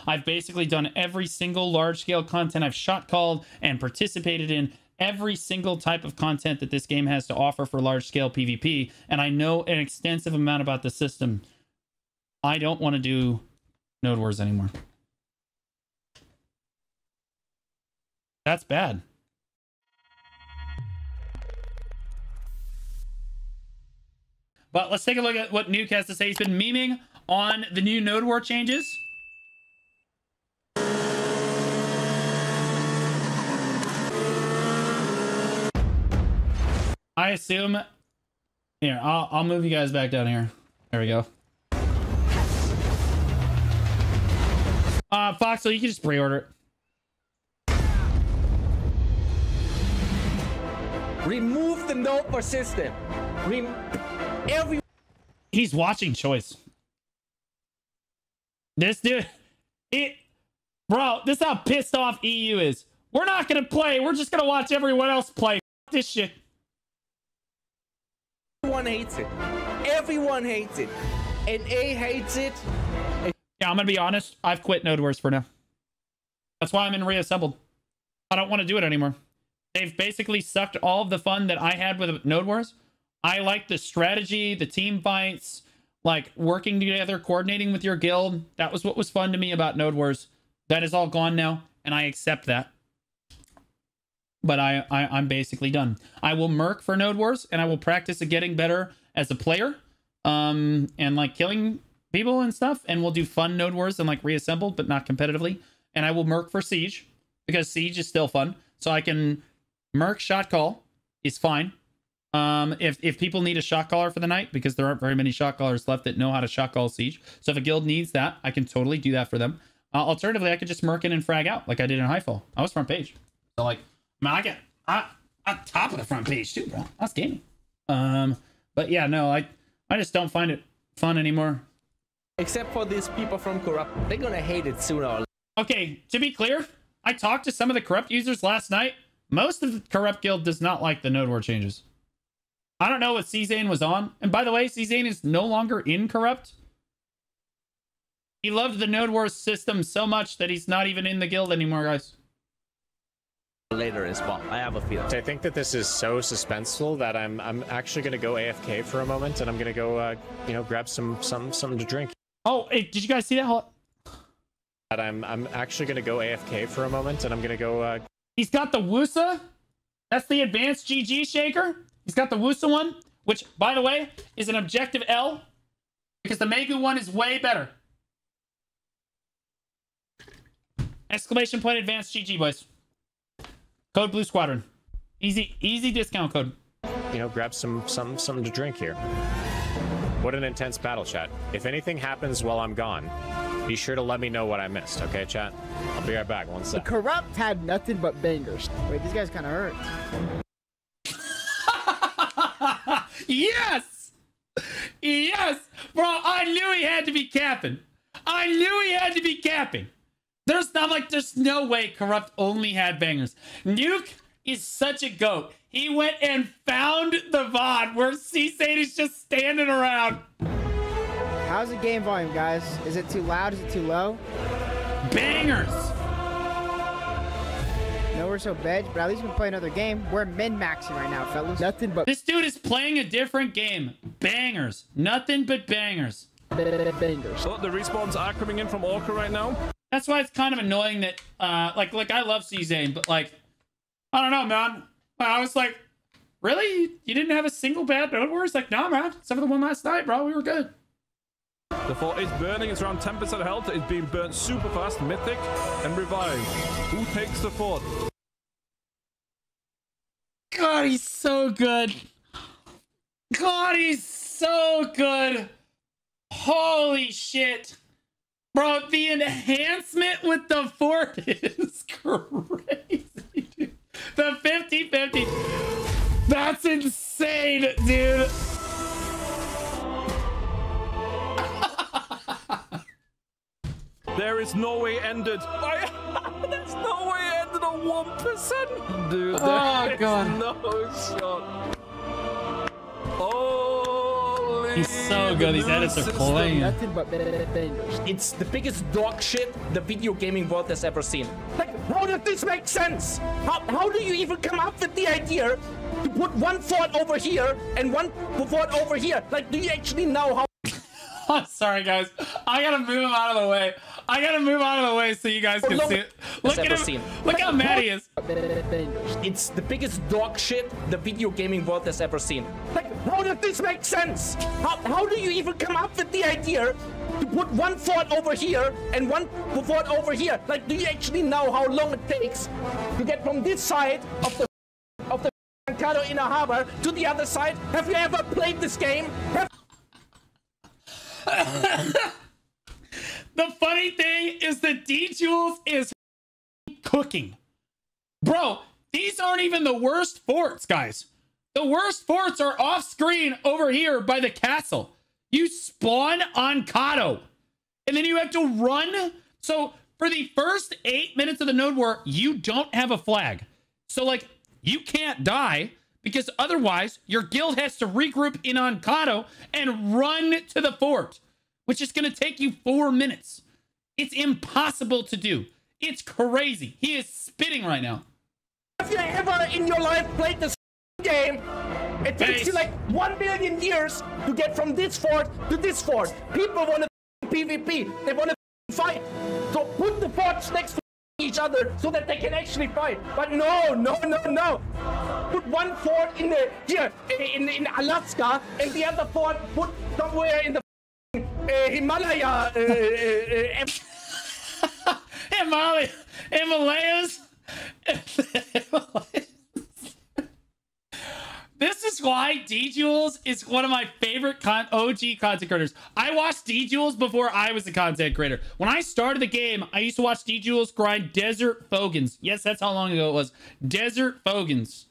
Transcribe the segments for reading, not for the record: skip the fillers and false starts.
I've basically done every single large-scale content I've shot called and participated in. Every single type of content that this game has to offer for large-scale PvP, and I know an extensive amount about the system. I don't want to do Node Wars anymore. That's bad. But let's take a look at what Nuke has to say. He's been memeing on the new Node War changes. I assume... Here, I'll move you guys back down here. There we go. Foxel, you can just pre-order it. Remove the Node War system. He's watching Choice. This dude... Bro, this is how pissed off EU is. We're not gonna play. We're just gonna watch everyone else play. F this shit. Everyone hates it. Everyone hates it. And A hates it. Yeah, I'm gonna be honest. I've quit Node Wars for now. That's why I'm in Reassembled. I don't want to do it anymore. They've basically sucked all of the fun that I had with Node Wars. I like the strategy, the team fights, like working together, coordinating with your guild. That was what was fun to me about Node Wars. That is all gone now, and I accept that. But I'm basically done. I will merc for Node Wars, and I will practice at getting better as a player, and like killing people and stuff. And we'll do fun Node Wars and like Reassembled, but not competitively. And I will merc for Siege because Siege is still fun. So I can merc shot call is fine. If people need a shot caller for the night, because there aren't very many shot callers left that know how to shot call Siege. So if a guild needs that, I can totally do that for them. Alternatively, I could just merc in and frag out like I did in Highfall. I was front page. So like, I get on top of the front page too, bro. That's gaming. But yeah, no, I just don't find it fun anymore. Except for these people from Corrupt. They're gonna hate it sooner or later. Okay, to be clear, I talked to some of the Corrupt users last night. Most of the Corrupt guild does not like the Node War changes. I don't know what C-Zane was on. And by the way, C-Zane is no longer in Corrupt. He loved the Node War system so much that he's not even in the guild anymore, guys. Later as well. I have a feeling. I think that this is so suspenseful that I'm actually gonna go AFK for a moment, and I'm gonna go you know, grab something to drink. Oh, hey, did you guys see that? That I'm actually gonna go AFK for a moment, and I'm gonna go. He's got the Wusa. That's the advanced GG shaker. He's got the Wusa one, which, by the way, is an objective L, because the Megu one is way better. Exclamation point advanced GG, boys. Code Blue Squadron. Easy discount code. You know, grab something to drink here. What an intense battle, chat. If anything happens while I'm gone, be sure to let me know what I missed, okay, chat? I'll be right back. One sec. The Corrupt had nothing but bangers. Wait, these guys kind of hurt. Yes! Yes! Bro, I knew he had to be capping. I knew he had to be capping. There's no way Corrupt only had bangers. Nuke is such a goat. He went and found the VOD where C-Sate is just standing around. How's the game volume, guys? Is it too loud? Is it too low? Bangers! No, we're so bad, but at least we can play another game. We're min-maxing right now, fellas. Nothing but... This dude is playing a different game. Bangers. Nothing but bangers. Bangers. So the respawns are coming in from Orca right now. That's why it's kind of annoying that, like I love C-Zane, but like, I don't know, man. I was like, really? You didn't have a single bad Node Wars? Like, no, man. Except for the one last night, bro. We were good. The fort is burning. It's around 10% health. It's being burnt super fast. Mythic and revived. Who takes the fort? God, he's so good. God, he's so good. Holy shit. Bro, the enhancement with the fort is crazy, dude. The 50-50. That's insane, dude. There is no way ended. There's no way ended on 1%. Dude, oh, God. No shot. Holy He's so good. These edits are playing. Nothing but bangers. It's the biggest dog shit the video gaming world has ever seen. Like, how does this make sense? How do you even come up with the idea to put one fort over here and one fort over here? Like, do you actually know how? I'm sorry, guys. I gotta move him out of the way. I gotta move out of the way so you guys can see it. Look at him. Look how mad he is. It's the biggest dog shit the video gaming world has ever seen. Like, how does this make sense? How do you even come up with the idea to put one fort over here and one fort over here? Like, do you actually know how long it takes to get from this side of the Mercado in a harbor to the other side? Have you ever played this game? The funny thing is that D-Jules is cooking. Bro, these aren't even the worst forts, guys. The worst forts are off screen over here by the castle. You spawn on Kato, and then you have to run. So for the first 8 minutes of the node war, you don't have a flag. So like, you can't die because otherwise your guild has to regroup in on Kato and run to the fort, which is going to take you 4 minutes. It's impossible to do. It's crazy. He is spitting right now. Have you ever in your life played this game? It takes you like 1 million years to get from this fort to this fort. People want to PvP. They want to fight. So put the forts next to each other so that they can actually fight. But no. Put one fort in the in Alaska and the other fort put somewhere in the Himalayas. This is why D-Jules is one of my favorite OG content creators. I watched D-Jules before I was a content creator. When I started the game, I used to watch D-Jules grind Desert Fogans. Yes, that's how long ago it was. Desert Fogans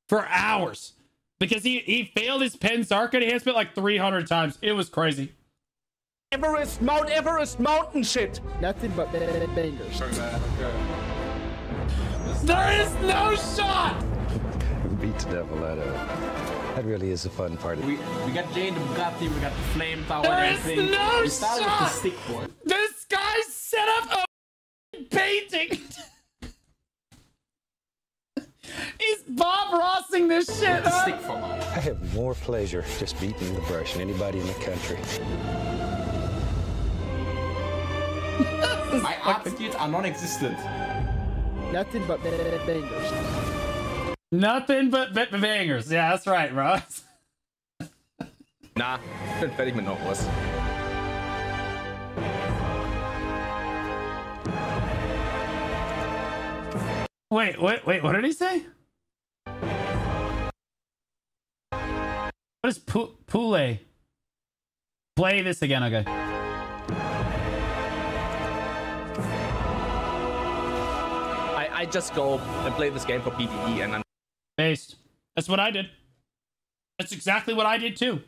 for hours. Because he failed his Pen Sarka enhancement like 300 times. It was crazy. Mount Everest mountain shit. Nothing but bangers. There is no shot. Beat the devil out of it. That really is a fun part. We got Jane the Bugatti, we got the flame tower, There is everything. no We started shot. with the stick board. This guy set up a painting. He's Bob Rossing this shit The up. stick for now. I have more pleasure just beating the brush than anybody in the country. My art skills are non-existent. Nothing but bangers. Nothing but bangers. Yeah, that's right, bro. Na, ich bin fertig mit noch was. Wait, what did he say? What is Pule? Play this again, okay. I just go and play this game for PvE and I'm Based. That's what I did. That's exactly what I did too.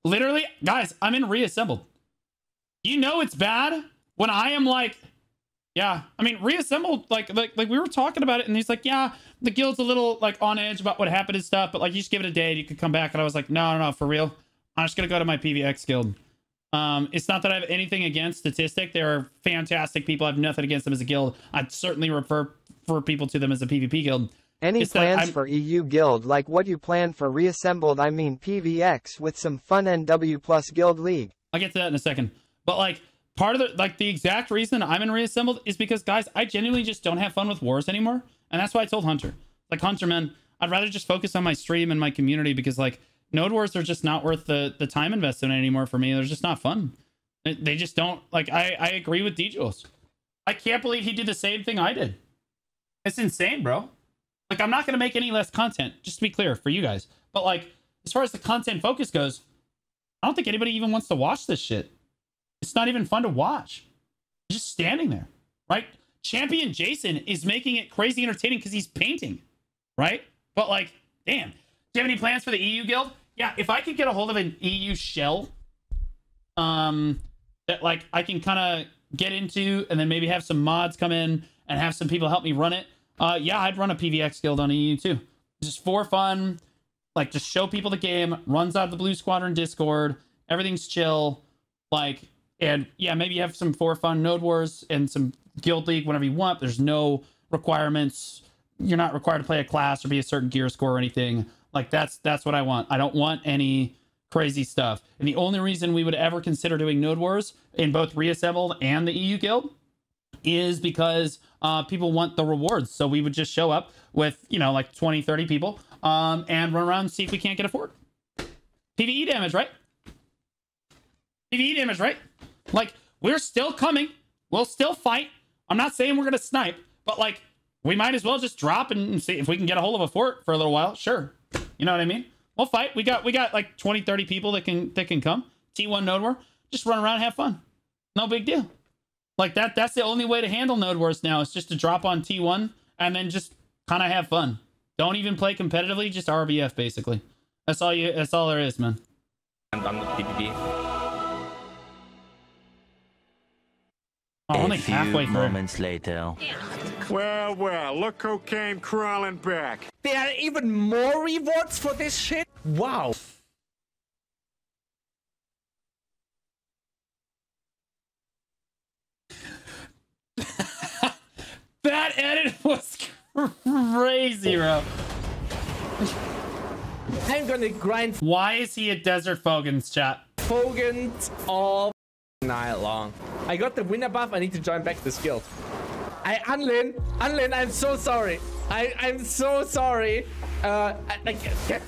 Literally, guys, I'm in Reassembled. You know it's bad when I am like, yeah, I mean, Reassembled, like we were talking about it, and he's like, yeah, the guild's a little like on edge about what happened and stuff, but like you just give it a day and you could come back. And I was like, no, for real. I'm just gonna go to my PVX guild. It's not that I have anything against Statistic. They're fantastic people. I have nothing against them as a guild. I'd certainly refer people to them as a PvP guild. Any plans for EU guild like what you plan for Reassembled, I mean PVX, with some fun NW plus guild league? I'll get to that in a second. But like part of the exact reason I'm in Reassembled is because, guys, I genuinely just don't have fun with wars anymore. And that's why I told Hunter. Like, Hunter, man, I'd rather just focus on my stream and my community because like node wars are just not worth the time invested in anymore for me. They're just not fun. They just don't like I agree with D-Jules. I can't believe he did the same thing I did. It's insane, bro. Like, I'm not going to make any less content, just to be clear, for you guys. But, like, as far as the content focus goes, I don't think anybody even wants to watch this shit. It's not even fun to watch. You're just standing there, right? Champion Jason is making it crazy entertaining because he's painting, right? But, like, damn. Do you have any plans for the EU guild? Yeah, if I could get a hold of an EU shell that, like, I can kind of get into and then maybe have some mods come in and have some people help me run it. Yeah, I'd run a PVX guild on EU too. Just for fun. Like, just show people the game, runs out of the Blue Squadron Discord, everything's chill. Like, and yeah, maybe you have some for fun Node Wars and some Guild League whenever you want. There's no requirements. You're not required to play a class or be a certain gear score or anything. Like, that's what I want. I don't want any crazy stuff. And the only reason we would ever consider doing Node Wars in both Reassembled and the EU Guild is because people want the rewards. So we would just show up with, you know, like 20, 30 people and run around and see if we can't get a fort. PvE damage, right? PvE damage, right? Like, we're still coming. We'll still fight. I'm not saying we're going to snipe, but like, we might as well just drop and see if we can get a hold of a fort for a little while. Sure. You know what I mean? We'll fight. We got like 20, 30 people that can come. T1 Node War. Just run around and have fun. No big deal. Like that's the only way to handle Node Wars now, is just to drop on T1 and then just kind of have fun. Don't even play competitively, just RBF basically. That's all there is, man. I'm done with PvP. Oh, only halfway through. Moments later. Well, look who came crawling back. There are even more rewards for this shit? Wow. That edit was crazy, bro. I'm gonna grind Why is he a Desert Fogans, chat? Fogans all night long. I got the winner buff. I need to join back this guild. Unlin, I'm so sorry. I'm so sorry. I can't.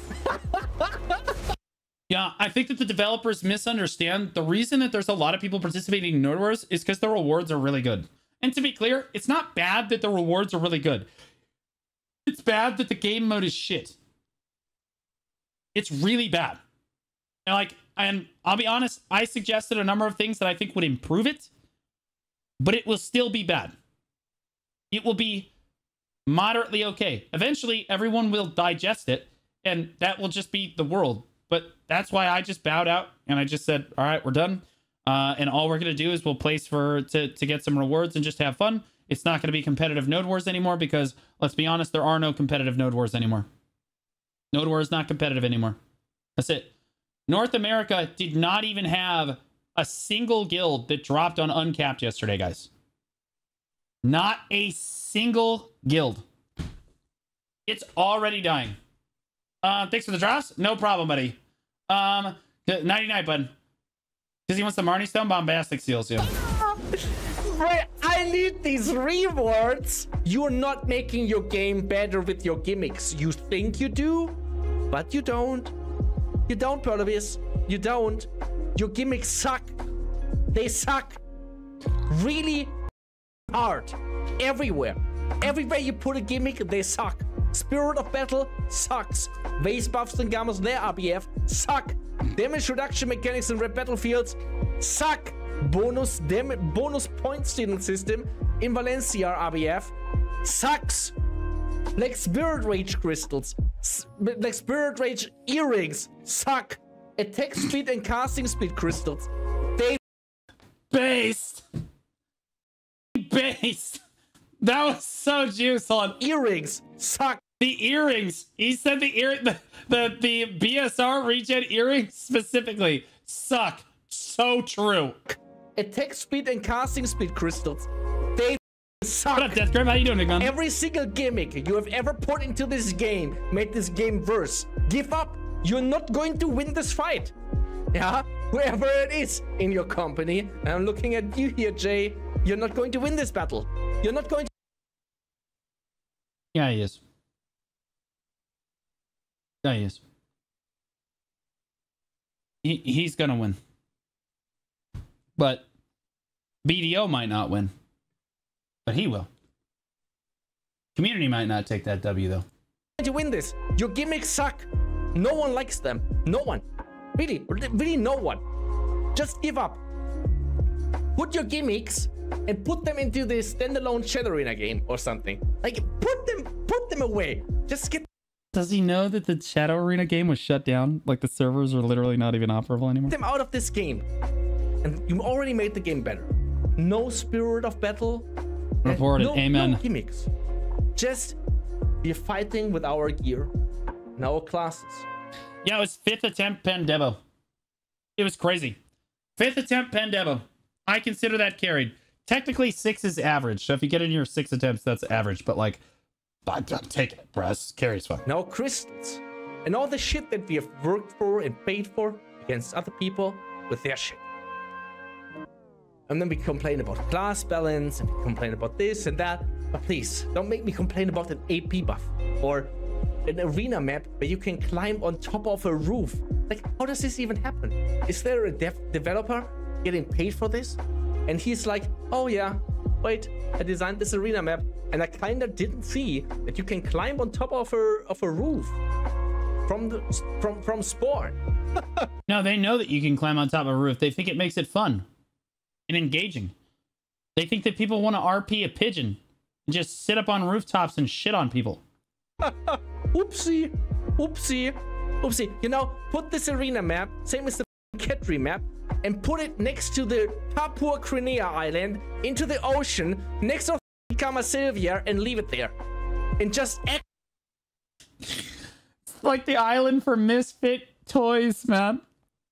Yeah, I think that the developers misunderstand. The reason that there's a lot of people participating in Node Wars is because the rewards are really good. And to be clear, it's not bad that the rewards are really good. It's bad that the game mode is shit. It's really bad. And I'll be honest, I suggested a number of things that I think would improve it, but it will still be bad. It will be moderately okay. Eventually, everyone will digest it, and that will just be the world. But that's why I just bowed out, and I just said, all right, we're done. And all we're going to do is we'll place to get some rewards and just have fun. It's not going to be competitive Node Wars anymore because, let's be honest, there are no competitive Node Wars anymore. Node War is not competitive anymore. That's it. North America did not even have a single guild that dropped on Uncapped yesterday, guys. Not a single guild. It's already dying. Thanks for the drops. No problem, buddy. 99, bud. Because he wants the Marnie Stone Bombastic Seals, yeah. Bro, I need these rewards. You're not making your game better with your gimmicks. You think you do, but you don't. You don't, Perlevis. You don't. Your gimmicks suck. They suck. Really hard. Everywhere. Everywhere you put a gimmick, they suck. Spirit of Battle sucks. Base buffs and gammas, their RBF suck. Damage reduction mechanics in red battlefields suck. Bonus point stealing system in Valencia RBF sucks. Like Spirit Rage crystals, like Spirit Rage earrings suck. Attack speed and casting speed crystals, they based. That was so juice on earrings suck. The earrings. He said the BSR regen earrings specifically suck. So true. Attack speed and casting speed crystals, they suck. What up, Death Grim? How you doing, big man? Every single gimmick you have ever put into this game made this game worse. Give up. You're not going to win this fight. Yeah? Whoever it is in your company. I'm looking at you here, Jay. You're not going to win this battle. You're not going to... Yeah, he is. Yeah, he is. He's gonna win. But BDO might not win. But he will. Community might not take that W, though. To win this. Your gimmicks suck. No one likes them. No one. Really no one. Just give up. Put your gimmicks and put them into the standalone Shadow Arena game or something. Like, put them away. Just get... Does he know that the Shadow Arena game was shut down? Like, the servers are literally not even operable anymore? Them out of this game. And you already made the game better. No Spirit of Battle. Reported. Amen. No gimmicks. Just be fighting with our gear and our classes. Yeah, it was 5th attempt Pandebo. It was crazy. 5th attempt Pandebo. I consider that carried. Technically, 6 is average. So if you get in your 6 attempts, that's average. But like, I'm taking it, bro. Carry's fine. Now crystals. And all the shit that we have worked for and paid for against other people with their shit. And then we complain about class balance and we complain about this and that. But please, don't make me complain about an AP buff or an arena map where you can climb on top of a roof. Like, how does this even happen? Is there a developer getting paid for this? And he's like, oh yeah, wait, I designed this arena map and I kinda didn't see that you can climb on top of a roof from spawn. No, they know that you can climb on top of a roof. They think it makes it fun and engaging. They think that people want to RP a pigeon and just sit up on rooftops and shit on people. Oopsie, oopsie, oopsie. You know, put this arena map, same as the Ketri map, and put it next to the Papua Crimea Island into the ocean next to Kama Sylvia and leave it there. And just act. It's like the island for misfit toys, man.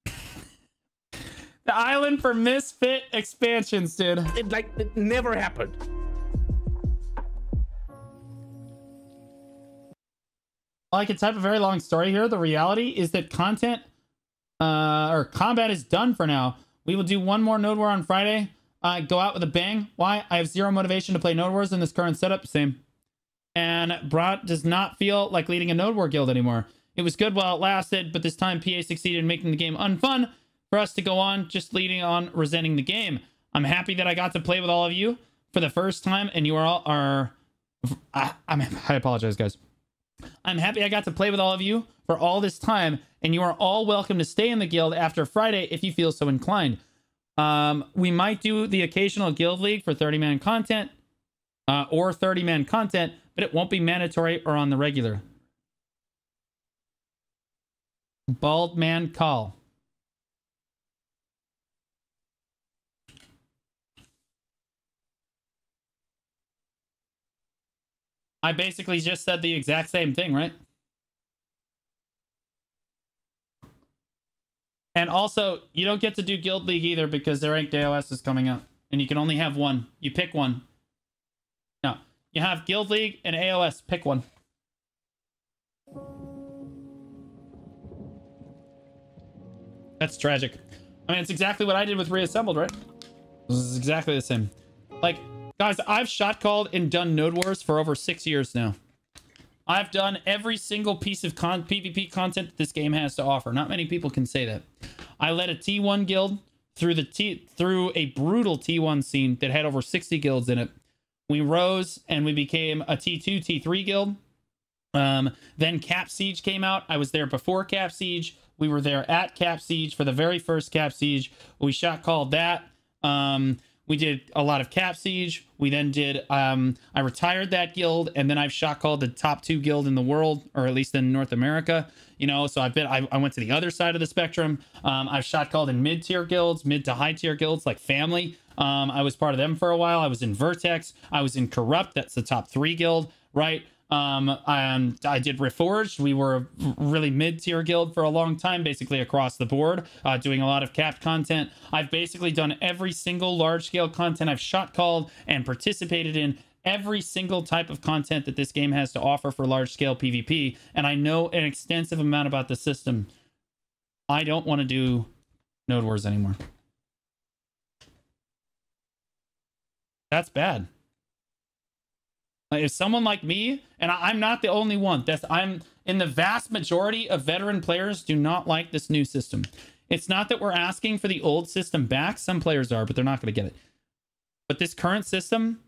The island for misfit expansions, dude. It never happened. I can type a very long story here. The reality is that content or combat is done for now. We will do one more Node War on Friday. Go out with a bang. Why? I have zero motivation to play Node Wars in this current setup. Same. And Brat does not feel like leading a Node War guild anymore. It was good while it lasted, but this time PA succeeded in making the game unfun for us to go on just leading on resenting the game. I'm happy that I got to play with all of you for the first time, and you are I apologize, guys. I'm happy I got to play with all of you for all this time, and you are all welcome to stay in the guild after Friday if you feel so inclined. We might do the occasional guild league for 30-man content or 30-man content, but it won't be mandatory or on the regular. Bald man call. I basically just said the exact same thing, right? And also, you don't get to do Guild League either because their ranked AOS is coming out. And you can only have one. You pick one. No. You have Guild League and AOS. Pick one. That's tragic. I mean, it's exactly what I did with Reassembled, right? This is exactly the same. Like, guys, I've shot called and done Node Wars for over 6 years now. I've done every single piece of PvP content that this game has to offer. Not many people can say that. I led a T1 guild through a brutal T1 scene that had over 60 guilds in it. We rose and we became a T2, T3 guild. Then Cap Siege came out. I was there before Cap Siege. We were there at Cap Siege for the very first Cap Siege. We shot called that. We did a lot of Cap Siege. We then did, I retired that guild, and then I've shot called the top 2 guild in the world, or at least in North America. You know, so I went to the other side of the spectrum. I've shot called in mid-tier guilds, mid to high-tier guilds like Family. I was part of them for a while. I was in Vertex. I was in Corrupt. That's the top 3 guild, right? I did Reforged. We were a really mid-tier guild for a long time, basically across the board, doing a lot of capped content. I've basically done every single large-scale content I've shot called and participated in every single type of content that this game has to offer for large-scale PvP, and I know an extensive amount about the system. I don't want to do Node Wars anymore. That's bad. If someone like me, and I'm not the only one, I'm in the vast majority of veteran players do not like this new system. It's not that we're asking for the old system back. Some players are, but they're not going to get it. But this current system,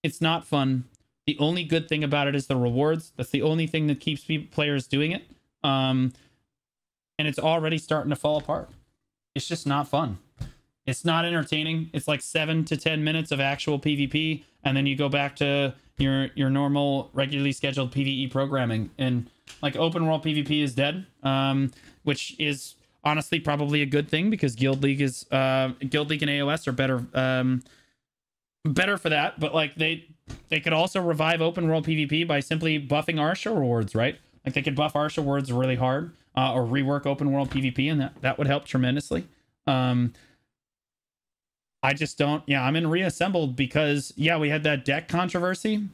it's not fun. The only good thing about it is the rewards. That's the only thing that keeps players doing it. And it's already starting to fall apart. It's just not fun. It's not entertaining. It's like 7 to 10 minutes of actual PvP, and then you go back to your normal, regularly scheduled PvE programming. And like open world PvP is dead, which is honestly probably a good thing because Guild League and AOS are better for that. But like they could also revive open world PvP by simply buffing Arsha rewards, right? Like they could buff Arsha rewards really hard. or rework open world PvP, and that would help tremendously. I just don't. Yeah, I'm in reassembled because yeah, we had that deck controversy,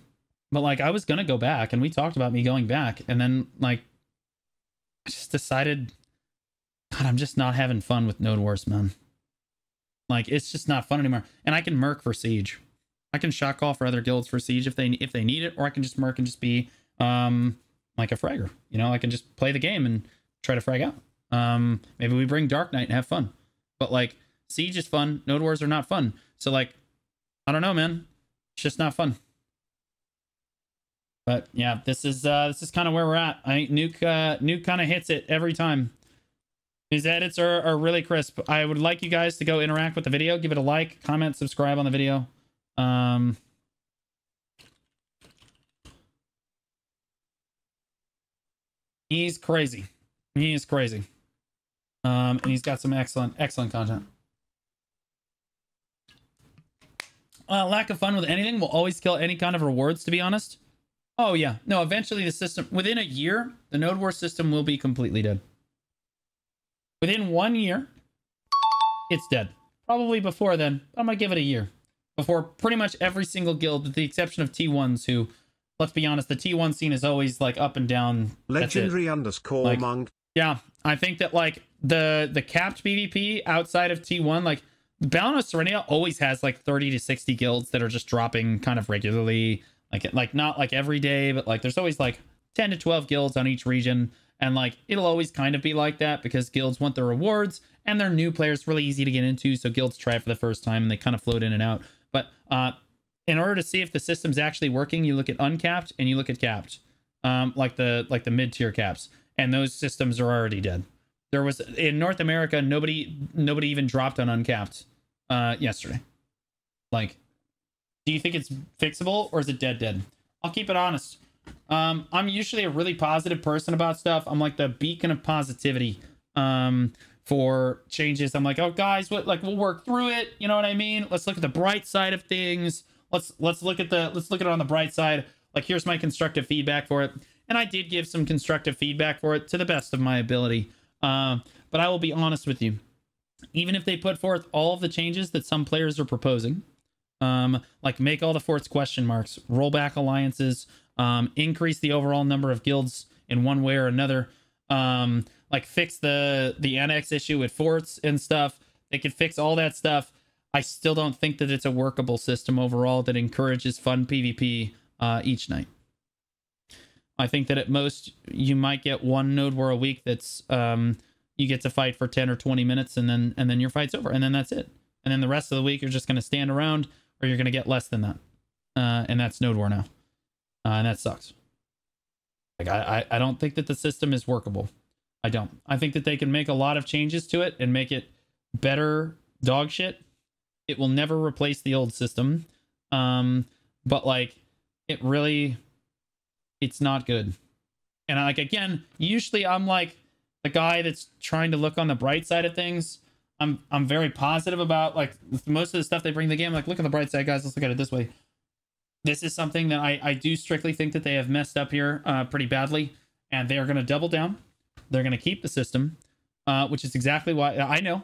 but like I was gonna go back, and we talked about me going back, and then like I just decided, God, I'm just not having fun with Node Wars, man. Like it's just not fun anymore. And I can merc for Siege. I can shot call for other guilds for Siege if they need it, or I can just merc and just be like a fragger. You know, I can just play the game and try to frag out. Maybe we bring Dark Knight and have fun. But like Siege is fun, Node Wars are not fun. So like I don't know, man. It's just not fun. But yeah, this is kind of where we're at. I think Nuke kind of hits it every time. His edits are really crisp. I would like you guys to go interact with the video. Give it a like, comment, subscribe on the video. He's crazy. He is crazy. And he's got some excellent content. Lack of fun with anything will always kill any kind of rewards, to be honest. Oh yeah. No, eventually the system, within a year, the Node War system will be completely dead. Within 1 year, it's dead. Probably before then, but I'm gonna give it a year. Before pretty much every single guild, with the exception of T1s, who, let's be honest, the T1 scene is always like up and down. Legendary underscore like, monk. Yeah, I think that like the capped PvP outside of T1, like Bound of Serenia always has like 30 to 60 guilds that are just dropping kind of regularly. Like not like every day, but like there's always like 10 to 12 guilds on each region. And like it'll always kind of be like that because guilds want their rewards and they're new players, really easy to get into. So guilds try it for the first time and they kind of float in and out. But in order to see if the system's actually working, you look at uncapped and you look at capped, like the mid-tier caps, and those systems are already dead. There was in North America, nobody even dropped on uncapped yesterday. Like, do you think it's fixable or is it dead? I'll keep it honest. I'm usually a really positive person about stuff. I'm like the beacon of positivity for changes. I'm like, oh guys, what, like we'll work through it. You know what I mean? Let's look at the bright side of things. Let's look at it on the bright side. Like here's my constructive feedback for it. And I did give some constructive feedback for it to the best of my ability. But I will be honest with you. Even if they put forth all of the changes that some players are proposing, like make all the forts question marks, roll back alliances, increase the overall number of guilds in one way or another, like fix the annex issue with forts and stuff. They could fix all that stuff. I still don't think that it's a workable system overall that encourages fun PvP each night. I think that at most you might get one Node War a week that's you get to fight for 10 or 20 minutes and then your fight's over and then that's it. And then the rest of the week you're just going to stand around or you're going to get less than that. And that's Node War now. And that sucks. Like I don't think that the system is workable. I don't. I think that they can make a lot of changes to it and make it better dog shit. It will never replace the old system. But like it's not good. And like again, usually I'm like the guy that's trying to look on the bright side of things. I'm very positive about like most of the stuff they bring to the game. Like, look at the bright side, guys. Let's look at it this way. This is something that I do strictly think that they have messed up here pretty badly, and they are going to double down. They're going to keep the system, which is exactly why I know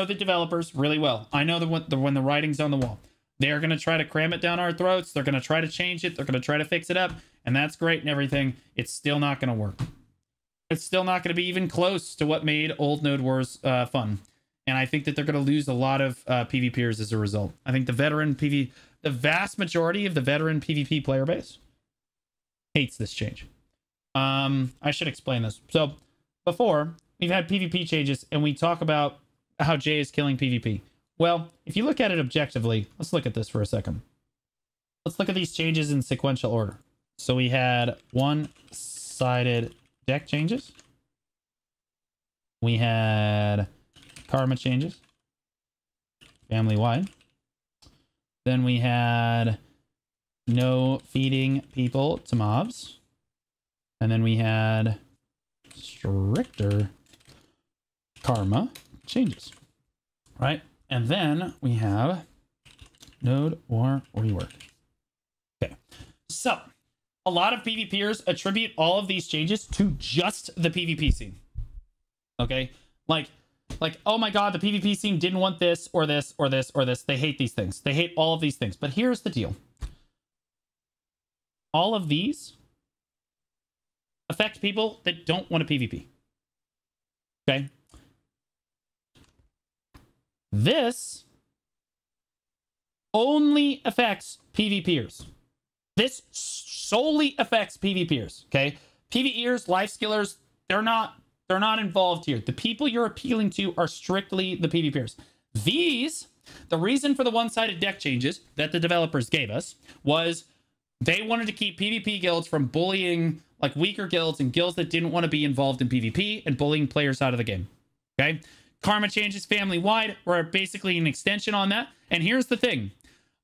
the developers really well. I know when the writing's on the wall. They're going to try to cram it down our throats. They're going to try to change it. They're going to try to fix it up, and that's great and everything. It's still not going to work. It's still not going to be even close to what made old Node Wars fun. And I think that they're going to lose a lot of PvPers as a result. I think the vast majority of the veteran PvP player base hates this change. I should explain this. So before, we've had PvP changes, and we talk about how Jay is killing PvP. Well, if you look at it objectively, let's look at this for a second. Let's look at these changes in sequential order. So we had one-sided deck changes. We had karma changes. Family-wide. Then we had no feeding people to mobs. And then we had stricter karma changes. Right? And then we have Node War rework. Okay. So, a lot of PvPers attribute all of these changes to just the PvP scene. Okay? Like, oh my god, the PvP scene didn't want this, or this, or this, or this. They hate these things. They hate all of these things. But here's the deal. All of these affect people that don't want a PvP. Okay? This only affects PvPers. This solely affects PvPers, okay? PvEers, life skillers, they're not involved here. The people you're appealing to are strictly the PvPers. These, the reason for the one-sided deck changes that the developers gave us was they wanted to keep PvP guilds from bullying like weaker guilds and guilds that didn't want to be involved in PvP and bullying players out of the game, okay? Karma changes family-wide were basically an extension on that. And here's the thing.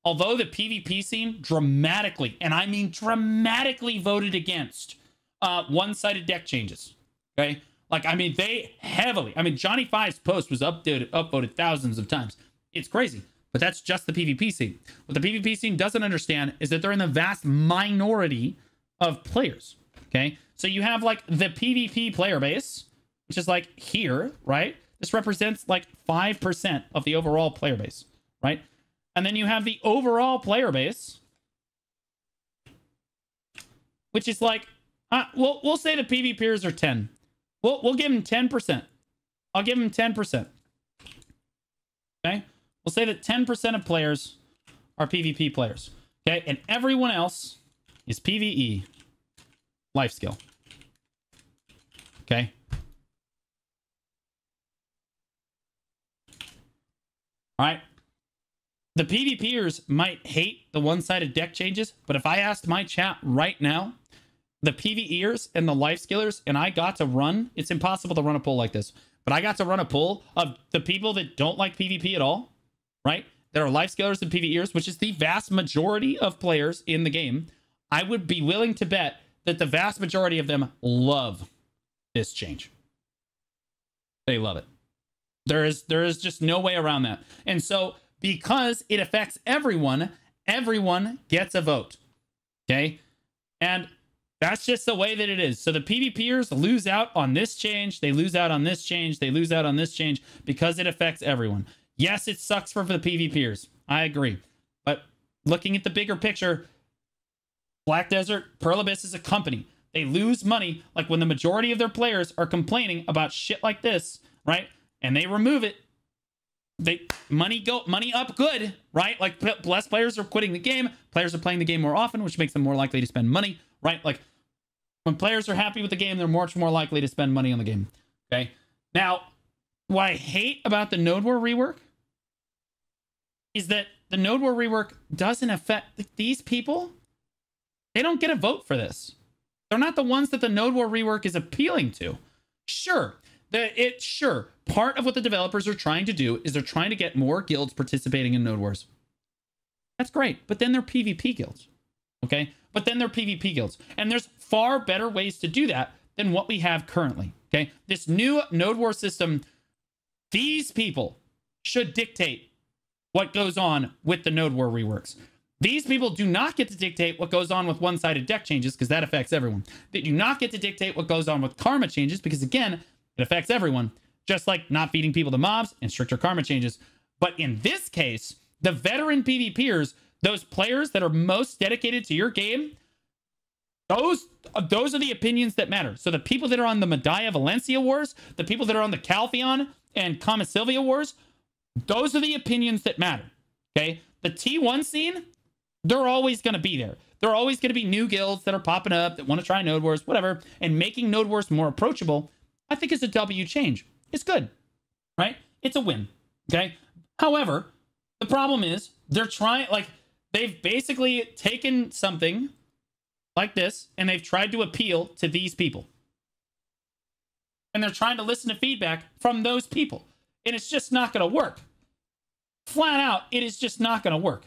Although the PvP scene dramatically, and I mean dramatically, voted against one-sided deck changes, okay? Like, I mean, they heavily... I mean, Johnny Five's post was upvoted thousands of times. It's crazy, but that's just the PvP scene. What the PvP scene doesn't understand is that they're in the vast minority of players, okay? So you have, like, the PvP player base, which is, like, here, right? This represents like 5% of the overall player base, right? And then you have the overall player base, which is like, we'll say the PvPers are 10. We'll give them 10%. I'll give them 10%. Okay? We'll say that 10% of players are PvP players. Okay? And everyone else is PvE life skill. Okay? All right. The PvPers might hate the one-sided deck changes, but if I asked my chat right now, the PvEers and the life skillers, and I got to run, it's impossible to run a poll like this, but I got to run a poll of the people that don't like PvP at all, right? There are life skillers and PvEers, which is the vast majority of players in the game. I would be willing to bet that the vast majority of them love this change. They love it. There is just no way around that. And so because it affects everyone, everyone gets a vote. Okay? And that's just the way that it is. So the PvPers lose out on this change. They lose out on this change. They lose out on this change because it affects everyone. Yes, it sucks for the PvPers. I agree. But looking at the bigger picture, Black Desert, Pearl Abyss is a company. They lose money like when the majority of their players are complaining about shit like this, right? And they remove it, money up good, right? Like less players are quitting the game, players are playing the game more often, which makes them more likely to spend money, right? Like when players are happy with the game, they're much more likely to spend money on the game. Okay. Now, what I hate about the Node War rework is that the Node War rework doesn't affect these people. They don't get a vote for this. They're not the ones that the Node War rework is appealing to. Sure. Part of what the developers are trying to do is they're trying to get more guilds participating in Node Wars. That's great, but then they're PvP guilds, okay? But then they're PvP guilds, and there's far better ways to do that than what we have currently, okay? This new Node War system, these people should dictate what goes on with the Node War reworks. These people do not get to dictate what goes on with one-sided deck changes because that affects everyone. They do not get to dictate what goes on with karma changes because, again, it affects everyone, just like not feeding people to mobs and stricter karma changes. But in this case, the veteran PvPers, those players that are most dedicated to your game, those are the opinions that matter. So the people that are on the Medaya Valencia wars, the people that are on the Calpheon and Kama Sylvia wars, those are the opinions that matter, okay? The T1 scene, they're always going to be there. There are always going to be new guilds that are popping up that want to try Node Wars, whatever, and making Node Wars more approachable, I think is a W change. It's good, right? It's a win, okay? However, the problem is they're trying, like, they've basically taken something like this and they've tried to appeal to these people. And they're trying to listen to feedback from those people. And it's just not going to work. Flat out, it is just not going to work.